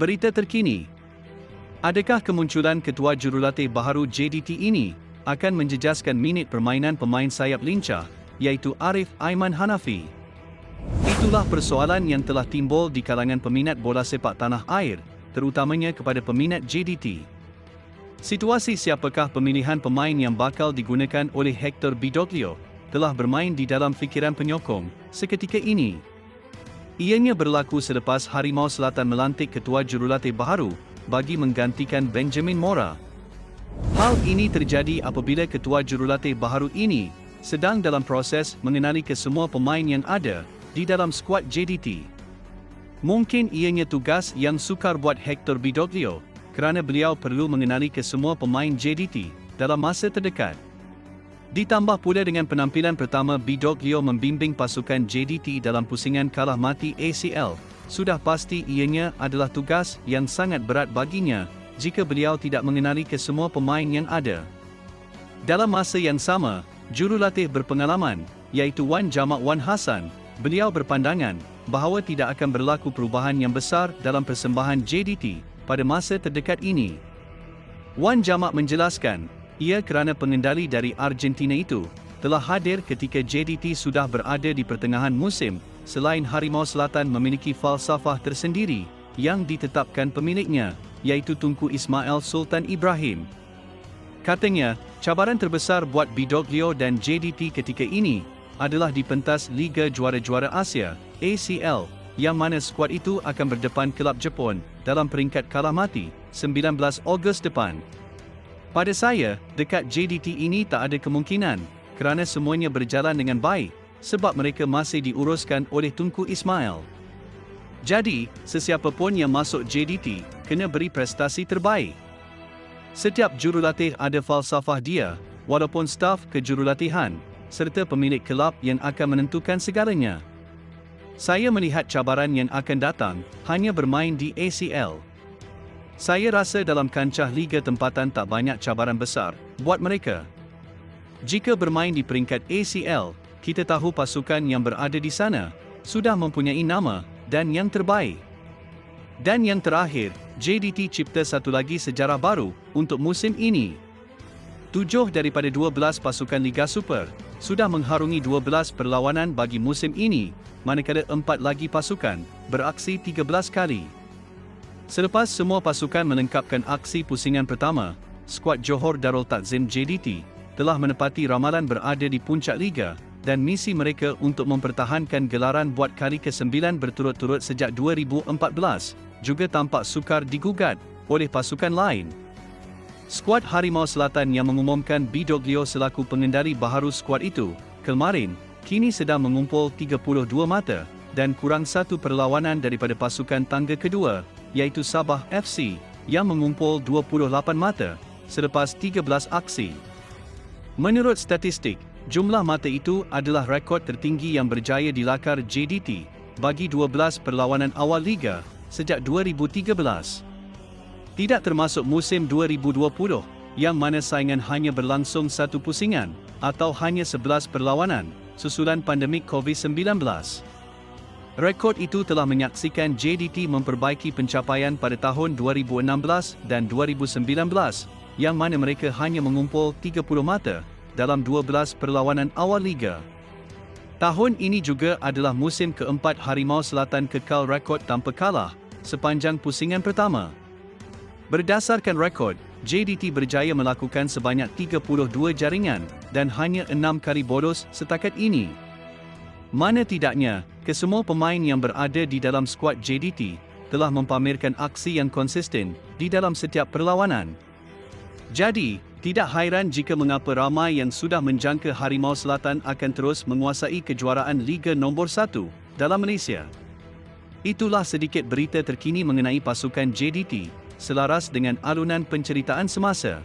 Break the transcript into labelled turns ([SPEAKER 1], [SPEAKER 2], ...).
[SPEAKER 1] Berita terkini. Adakah kemunculan ketua jurulatih baharu JDT ini akan menjejaskan minit permainan pemain sayap lincah, iaitu Arif Aiman Hanafi? Itulah persoalan yang telah timbul di kalangan peminat bola sepak tanah air, terutamanya kepada peminat JDT. Situasi siapakah pemilihan pemain yang bakal digunakan oleh Hector Bidoglio telah bermain di dalam fikiran penyokong seketika ini. Ianya berlaku selepas Harimau Selatan melantik ketua jurulatih baharu bagi menggantikan Benjamin Mora. Hal ini terjadi apabila ketua jurulatih baharu ini sedang dalam proses mengenali kesemua pemain yang ada di dalam skuad JDT. Mungkin ianya tugas yang sukar buat Hector Bidoglio kerana beliau perlu mengenali kesemua pemain JDT dalam masa terdekat. Ditambah pula dengan penampilan pertama Bidoglio membimbing pasukan JDT dalam pusingan kalah mati ACL, sudah pasti ianya adalah tugas yang sangat berat baginya jika beliau tidak mengenali kesemua pemain yang ada. Dalam masa yang sama, jurulatih berpengalaman, iaitu Wan Jamak Wan Hassan, beliau berpandangan bahawa tidak akan berlaku perubahan yang besar dalam persembahan JDT pada masa terdekat ini. Wan Jamak menjelaskan, ia kerana pengendali dari Argentina itu telah hadir ketika JDT sudah berada di pertengahan musim, selain Harimau Selatan memiliki falsafah tersendiri yang ditetapkan pemiliknya, iaitu Tunku Ismail Sultan Ibrahim. Katanya, cabaran terbesar buat Bidoglio dan JDT ketika ini adalah di pentas Liga Juara-Juara Asia, ACL, yang mana skuad itu akan berdepan kelab Jepun dalam peringkat kalah mati, 19 Ogos depan. Pada saya, dekat JDT ini tak ada kemungkinan, kerana semuanya berjalan dengan baik, sebab mereka masih diuruskan oleh Tunku Ismail. Jadi, sesiapa pun yang masuk JDT, kena beri prestasi terbaik. Setiap jurulatih ada falsafah dia, walaupun staf kejurulatihan, serta pemilik kelab yang akan menentukan segalanya. Saya melihat cabaran yang akan datang, hanya bermain di ACL. Saya rasa dalam kancah liga tempatan tak banyak cabaran besar buat mereka. Jika bermain di peringkat ACL, kita tahu pasukan yang berada di sana sudah mempunyai nama dan yang terbaik. Dan yang terakhir, JDT cipta satu lagi sejarah baru untuk musim ini. 7 daripada 12 pasukan Liga Super sudah mengharungi 12 perlawanan bagi musim ini, manakala 4 lagi pasukan beraksi 13 kali. Selepas semua pasukan melengkapkan aksi pusingan pertama, skuad Johor Darul Takzim JDT telah menepati ramalan berada di puncak liga dan misi mereka untuk mempertahankan gelaran buat kali ke-9 berturut-turut sejak 2014 juga tampak sukar digugat oleh pasukan lain. Skuad Harimau Selatan yang mengumumkan Bidoglio selaku pengendali baharu skuad itu kemarin kini sedang mengumpul 32 mata dan kurang satu perlawanan daripada pasukan tangga kedua, iaitu Sabah FC, yang mengumpul 28 mata selepas 13 aksi. Menurut statistik, jumlah mata itu adalah rekod tertinggi yang berjaya dilakar JDT bagi 12 perlawanan awal liga sejak 2013. Tidak termasuk musim 2020, yang mana saingan hanya berlangsung satu pusingan atau hanya 11 perlawanan susulan pandemik COVID-19. Rekod itu telah menyaksikan JDT memperbaiki pencapaian pada tahun 2016 dan 2019, yang mana mereka hanya mengumpul 30 mata dalam 12 perlawanan awal liga. Tahun ini juga adalah musim keempat Harimau Selatan kekal rekod tanpa kalah sepanjang pusingan pertama. Berdasarkan rekod, JDT berjaya melakukan sebanyak 32 jaringan dan hanya 6 kali bolos setakat ini. Mana tidaknya, kesemua pemain yang berada di dalam skuad JDT telah mempamerkan aksi yang konsisten di dalam setiap perlawanan. Jadi, tidak hairan jika mengapa ramai yang sudah menjangka Harimau Selatan akan terus menguasai kejuaraan Liga Nombor 1 dalam Malaysia. Itulah sedikit berita terkini mengenai pasukan JDT, selaras dengan alunan penceritaan semasa.